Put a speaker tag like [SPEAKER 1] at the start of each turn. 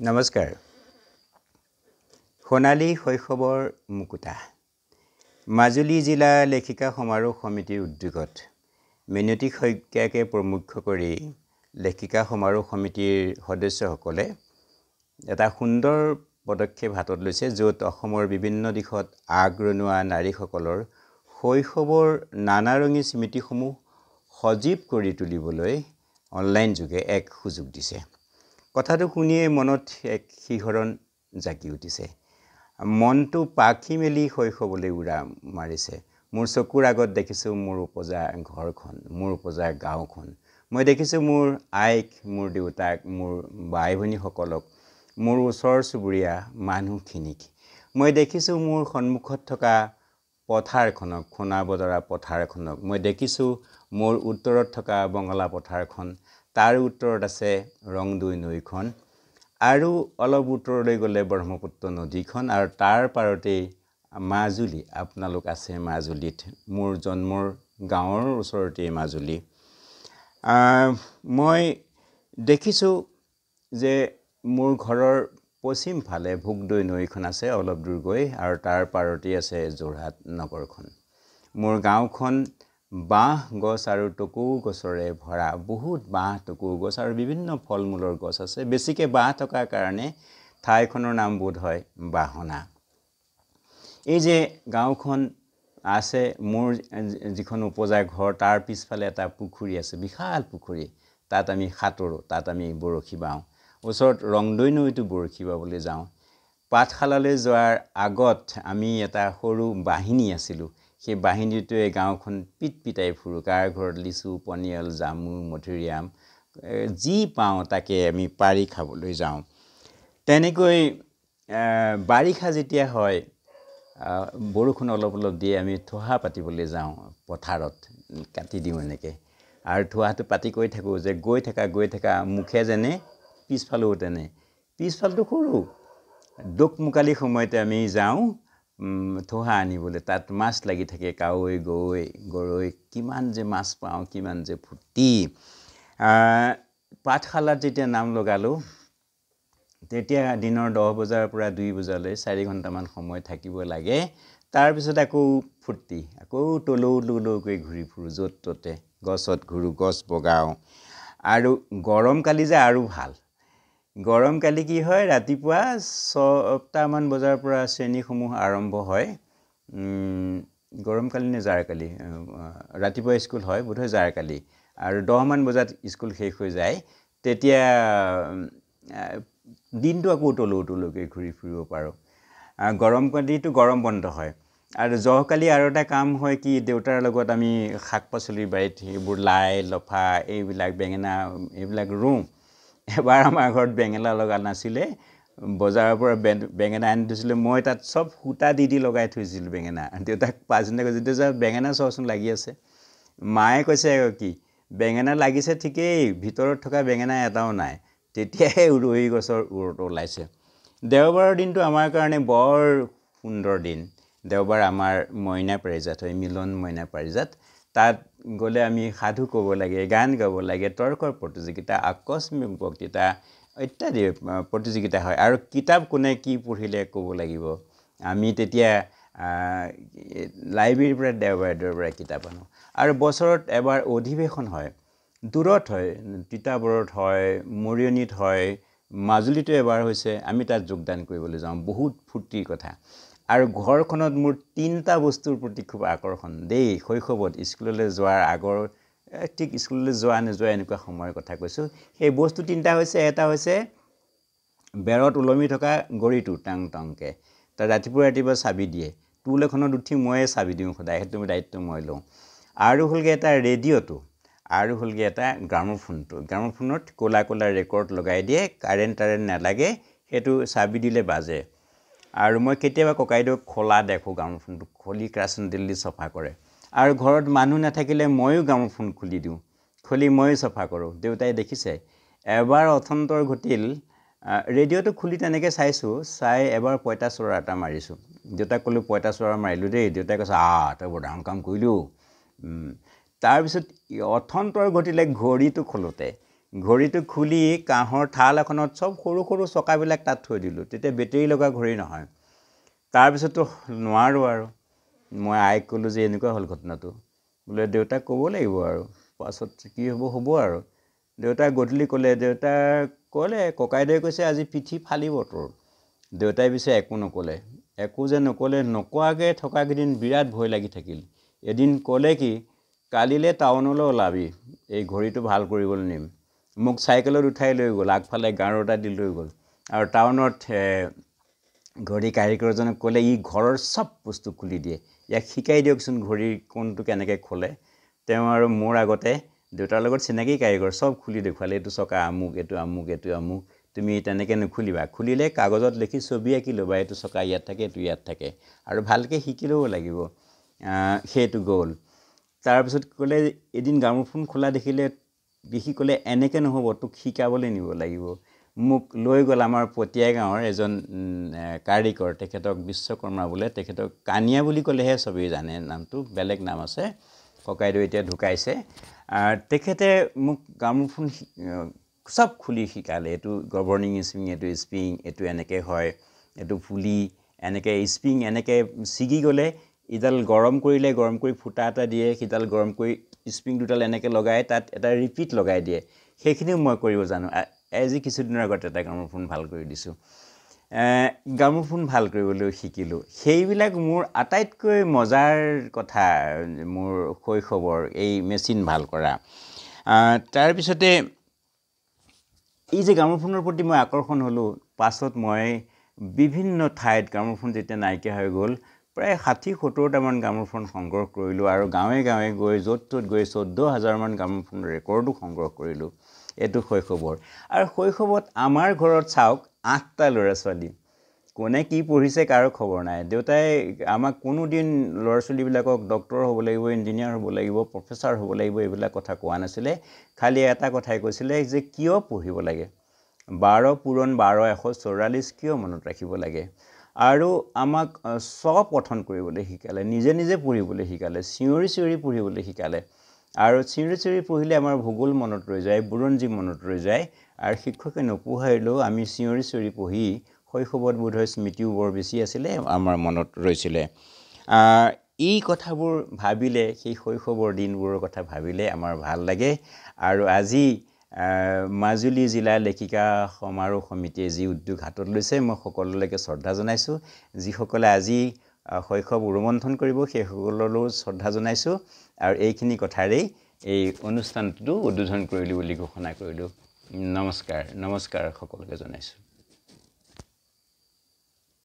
[SPEAKER 1] নমস্কাৰ সোণালী শৈশৱৰ মুকুতা মাজুলী জিলা লেখিকা সমাৰোহ সমিতিৰ উদ্যোগত মিনতি শইকীয়াকে প্ৰমুখ্য কৰি লেখিকা সমাৰোহ সমিতিৰ সদস্যসকলে এটা সুন্দৰ পদক্ষেপ হাতত লৈছে য'ত অসমৰ বিভিন্ন দিশত আগৰণুৱা নাৰীসকলৰ শৈশৱৰ নানাৰঙী স্মৃতিসমূহ সজীৱ কৰি তুলিবলৈ অনলাইন যোগে এক সুযোগ দিছে। কথাটো শুনিয়ে মনত এক শিহৰণ জাগি উঠিছে। মনটো পাখি মেলি শৈশৱলৈ উৰা মাৰিছে। মোৰ চকুৰ আগত দেখিছোঁ মোৰ উপজা ঘৰখন, মোৰ উপজা গাঁওখন। মই দেখিছোঁ মোৰ আইক, মোৰ দেউতাক, মোৰ বাই ভনীসকলক, মোৰ ওচৰ চুবুৰীয়া মানুহখিনিক। মই দেখিছোঁ মোৰ সন্মুখত থকা পথাৰখনক, খোনা বজৰা পথাৰখনক। মই দেখিছোঁ মোৰ উত্তৰত থকা বঙলা পথাৰখন। তাৰ উত্তৰত আছে ৰংদৈ নৈখন আৰু অলপ উত্তৰলৈ গ'লে ব্ৰহ্মপুত্ৰ নদীখন আৰু তাৰ পাৰতেই মাজুলী। আপোনালোক আছে মাজুলীত, মোৰ জন্মৰ গাঁৱৰ ওচৰতেই মাজুলী। মই দেখিছোঁ যে মোৰ ঘৰৰ পশ্চিম ফালে ভোগদৈ নৈখন আছে অলপ দূৰ গৈ আৰু তাৰ পাৰতেই আছে যোৰহাট নগৰখন। মোৰ গাঁওখন বাঁহ গছ আৰু টকৌ গছৰে ভৰা। বহুত বাঁহ, টকৌ গছ আৰু বিভিন্ন ফল মূলৰ গছ আছে। বেছিকৈ বাঁহ থকাৰ কাৰণে ঠাইখনৰ নাম বোধ হয় বাহনা। এই যে গাঁওখন আছে, মোৰ যিখন উপজা ঘৰ তাৰ পিছফালে এটা পুখুৰী আছে, বিশাল পুখুৰী। তাত আমি সাঁতোৰোঁ, তাত আমি বৰশী বাওঁ। ওচৰত ৰংদৈ নৈতো বৰশী বাবলৈ যাওঁ। পাঠশালালৈ যোৱাৰ আগত আমি এটা সৰু বাহিনী আছিলোঁ। সেই বাহিনীটোৱে গাঁওখন পিটপিটাই ফুৰোঁ। কাৰ ঘৰত লিচু, পনিয়ল, জামু, মধুৰিআম যি পাওঁ তাকে আমি পাৰি খাবলৈ যাওঁ। তেনেকৈ বাৰিষা যেতিয়া হয়, বৰষুণ অলপ অলপ দিয়ে, আমি থোহা পাতিবলৈ যাওঁ পথাৰত, কাটি দিওঁ এনেকৈ। আৰু থোহাটো পাতি কৈ থাকোঁ যে গৈ থাকা, মুখে যেনে পিছফালেও তেনে। পিছফালটো সৰু, দোকমোকালি সময়তে আমি যাওঁ থোহা আনিবলৈ। তাত মাছ লাগি থাকে, কাৱৈ, গৰৈ, কিমান যে মাছ পাওঁ, কিমান যে ফূৰ্তি। পাঠশালাত যেতিয়া নাম লগালোঁ, তেতিয়া দিনৰ 10 বজাৰ পৰা 2 বজালৈ 4 ঘণ্টামান সময় থাকিব লাগে। তাৰপিছত আকৌ ফূৰ্তি, আকৌ তলৌকৈ ঘূৰি ফুৰোঁ য'ত ত'তে, গছত ঘূৰোঁ, গছ বগাওঁ। আৰু গৰমকালি যে আৰু ভাল। গৰমকালি কি হয়, ৰাতিপুৱা 6টামান বজাৰ পৰা শ্ৰেণীসমূহ আৰম্ভ হয়। গৰমকালি নে জাৰকালি, ৰাতিপুৱা স্কুল হয় বোধহয় জাৰকালি। আৰু 10মান বজাত স্কুল শেষ হৈ যায়। তেতিয়া দিনটো আকৌ তলৌকৈ ঘূৰি ফুৰিব পাৰোঁ। গৰমকালিতো গৰম বন্ধ হয়। আৰু জহকালি আৰু এটা কাম হয় কি, দেউতাৰ লগত আমি শাক পাচলিৰ বাৰীত সেইবোৰ লাই, লফা, এইবিলাক বেঙেনা এইবিলাক ৰুওঁ। এবাৰ আমাৰ ঘৰত বেঙেনা লগা নাছিলে, বজাৰৰ পৰা বেঙেনা আনি থৈছিলোঁ। মই তাত চব সূতা দি লগাই থৈছিলোঁ বেঙেনা। দেউতাক পাছদিনা কৈছে, দেউতা বেঙেনা চোৱাচোন লাগি আছে। মায়ে কৈছে কি, বেঙেনা লাগিছে ঠিকেই, ভিতৰত থকা বেঙেনা এটাও নাই। তেতিয়াহে উৰহী গছৰ উৰতো ওলাইছে। দেওবাৰৰ দিনটো আমাৰ কাৰণে বৰ সুন্দৰ দিন। দেওবাৰ আমাৰ মইনা পাৰিজাত হয়, মিলন মইনা পাৰিজাত। তাত গ'লে আমি সাধু ক'ব লাগে, গান গাব লাগে, তৰ্কৰ প্ৰতিযোগিতা, আকস্মিক বক্তৃতা ইত্যাদি প্ৰতিযোগিতা হয়। আৰু কিতাপ কোনে কি পঢ়িলে ক'ব লাগিব। আমি তেতিয়া লাইব্ৰেৰীৰ পৰা দেওবাৰে কিতাপ আনোঁ। আৰু বছৰত এবাৰ অধিৱেশন হয়, দূৰত হয়, তিতাবৰত হয়, মৰিয়নিত হয়, মাজুলীতো এবাৰ হৈছে। আমি তাত যোগদান কৰিবলৈ যাওঁ, বহুত ফূৰ্তিৰ কথা। আৰু ঘৰখনত মোৰ 3টা বস্তুৰ প্ৰতি খুব আকৰ্ষণ দেই। শৈশৱত স্কুললৈ যোৱাৰ আগৰ, ঠিক স্কুললৈ যোৱা নোযোৱা এনেকুৱা সময়ৰ কথা কৈছোঁ। সেই বস্তু 3টা হৈছে, এটা হৈছে বেৰত ওলমি থকা গড়িটো টংকৈ। তাত ৰাতিপুৱা চাবি দিয়ে। টুল এখনত উঠি ময়ে চাবি দিওঁ সদায়, সেইটো দায়িত্ব মই লওঁ। আৰু হ'লগৈ এটা ৰেডিঅ'টো, আৰু হ'লগৈ এটা গ্ৰামোফোনটো। গ্ৰামোফোনত ক'লা ৰেকৰ্ড লগাই দিয়ে, কাৰেণ্ট নালাগে, সেইটো চাবি দিলে বাজে। আৰু মই কেতিয়াবা ককাইদেউক খোলা দেখোঁ, গ্ৰামোফোনটো খুলি কেৰাচিন দি চফা কৰে। আৰু ঘৰত মানুহ নাথাকিলে ময়ো গ্ৰামোফোন খুলি দিওঁ, খুলি ময়ো চফা কৰোঁ। দেউতাই দেখিছে। এবাৰ অথন্তৰ ঘটিল, ৰেডিঅ'টো খুলি তেনেকৈ চাইছোঁ, চাই এবাৰ পঁইতাচোৰা এটা মাৰিছোঁ। দেউতাক ক'লোঁ পঁইতাচোৰা মাৰিলোঁ দেই। দেউতাই কৈছে, তই বৰ ডাঙৰ কাম কৰিলোঁ। তাৰপিছত অথন্তৰ ঘটিলে ঘড়ীটো খোলোতে। ঘড়ীটো খুলি কাঁহৰ থাল এখনত চব সৰু সৰু চকাবিলাক তাত থৈ দিলোঁ। তেতিয়া বেটেৰী লগা ঘড়ী নহয়। তাৰপিছতো নোৱাৰোঁ আৰু মই আইক ক'লোঁ যে এনেকুৱা হ'ল ঘটনাটো। বোলে দেউতাক ক'ব লাগিব আৰু পাছত কি হ'ব হ'ব আৰু। দেউতাই গধূলি ক'লে, ককাইদেৱে কৈছে আজি পিঠি ফালিব তোৰ। দেউতাই পিছে একো নক'লে। একো যে নক'লে, নকোৱাকৈ থকাকেইদিন বিৰাট ভয় লাগি থাকিল। এদিন ক'লে কি, কালিলৈ টাউনলৈ ওলাবি, এই ঘড়ীটো ভাল কৰিবলৈ নিম। মোক চাইকেলত উঠাই লৈ গ'ল, আগফালে গাঁৱৰ এটা দি লৈ গ'ল। আৰু টাউনত ঘড়ী কাৰিকৰজনক ক'লে ই ঘৰৰ চব বস্তু খুলি দিয়ে, ইয়াক শিকাই দিয়কচোন ঘড়ী কোনটো কেনেকৈ খোলে। তেওঁ আৰু মোৰ আগতে দেউতাৰ লগত চিনাকি কাৰিকৰ, চব খুলি দেখুৱালে, এইটো চকা আমুক, এইটো আমুক, এইটো আমুক, তুমি তেনেকৈ নুখুলিবা, খুলিলে কাগজত লিখি ছবি আঁকি ল'বা, এইটো চকা ইয়াত থাকে, এইটো ইয়াত থাকে, আৰু ভালকৈ শিকি ল'ব লাগিব। সেইটো গ'ল। তাৰপিছত ক'লে এদিন গ্ৰামোফোন খোলা দেখি ক'লে এনেকৈ নহ'ব, তোক শিকাবলৈ নিব লাগিব। মোক লৈ গ'ল আমাৰ পতীয়া গাঁৱৰ এজন কাৰিকৰ, তেখেতক বিশ্বকৰ্মা বোলে, তেখেতক কানিয়া বুলি ক'লেহে চবেই জানে নামটো, বেলেগ নাম আছে। ককাইদেউ এতিয়া ঢুকাইছে। তেখেতে মোক গ্ৰামোফোন চব খুলি শিকালে। এইটো গভৰ্ণিং স্প্ৰিং, এইটো স্প্ৰিং, এইটো এনেকৈ হয়, এইটো পুলি, এনেকৈ স্প্ৰিং এনেকৈ ছিগি গ'লে ইডাল গৰম কৰি ফুটা এটা দিয়ে, সিডাল গৰম কৰি স্প্ৰিং দুডাল এনেকৈ লগাই তাত এটা ৰিপিট লগাই দিয়ে। সেইখিনিও মই কৰিব জানো। আজি কিছুদিনৰ আগত এটা গ্ৰামোফোন ভাল কৰি দিছোঁ। গ্ৰামোফোন ভাল কৰিবলৈ শিকিলোঁ। সেইবিলাক মোৰ আটাইতকৈ মজাৰ কথা মোৰ শৈশৱৰ, এই মেচিন ভাল কৰা। তাৰপিছতে এই যে গ্ৰামোফোনৰ প্ৰতি মই আকৰ্ষণ হ'লোঁ, পাছত মই বিভিন্ন ঠাইত গ্ৰামোফোন যেতিয়া নাইকিয়া হৈ গ'ল, প্ৰায় 60-70টামান গ্ৰামোফোন সংগ্ৰহ কৰিলোঁ, আৰু গাঁৱে গাঁৱে গৈ য'ত ত'ত গৈ 14,000মান গ্ৰামোফোনৰ ৰেকৰ্ডো সংগ্ৰহ কৰিলোঁ। এইটো শৈশৱৰ। আৰু শৈশৱত আমাৰ ঘৰত চাওক 8টা ল'ৰা ছোৱালী, কোনে কি পঢ়িছে কাৰো খবৰ নাই। দেউতাই আমাক কোনোদিন ল'ৰা ছোৱালীবিলাকক ডক্টৰ হ'ব লাগিব, ইঞ্জিনিয়াৰ হ'ব লাগিব, প্ৰফেচাৰ হ'ব লাগিব, এইবিলাক কথা কোৱা নাছিলে। খালি এটা কথাই কৈছিলে যে কিয় পঢ়িব লাগে, 12 পূৰণ 12 144 কিয় মনত ৰাখিব লাগে। আৰু আমাক স্বপঠন কৰিবলৈ শিকালে, নিজে নিজে পঢ়িবলৈ শিকালে, চিঞৰি চিঞৰি পঢ়িবলৈ শিকালে। আৰু চিঞৰি চিঞৰি পঢ়িলে আমাৰ ভূগোল মনত ৰৈ যায়, বুৰঞ্জী মনত ৰৈ যায়। আৰু শিক্ষকে নপঢ়াইলেও আমি চিঞৰি চিঞৰি পঢ়ি শৈশৱত বোধহয় স্মৃতিও বৰ বেছি আছিলে, আমাৰ মনত ৰৈছিলে। এই কথাবোৰ ভাবিলে, সেই শৈশৱৰ দিনবোৰৰ কথা ভাবিলে আমাৰ ভাল লাগে। আৰু আজি মাজুলী জিলা লেখিকা সমাৰোহ সমিতিয়ে যি উদ্যোগ হাতত লৈছে, মই সকলোলৈকে শ্ৰদ্ধা জনাইছোঁ। যিসকলে আজি শৈশৱ ৰোমন্থন কৰিব, সেইসকললৈও শ্ৰদ্ধা জনাইছোঁ। আৰু এইখিনি কথাৰেই এই অনুষ্ঠানটো উদ্বোধন কৰিলোঁ বুলি ঘোষণা কৰিলোঁ। নমস্কাৰ সকলোকে জনাইছোঁ।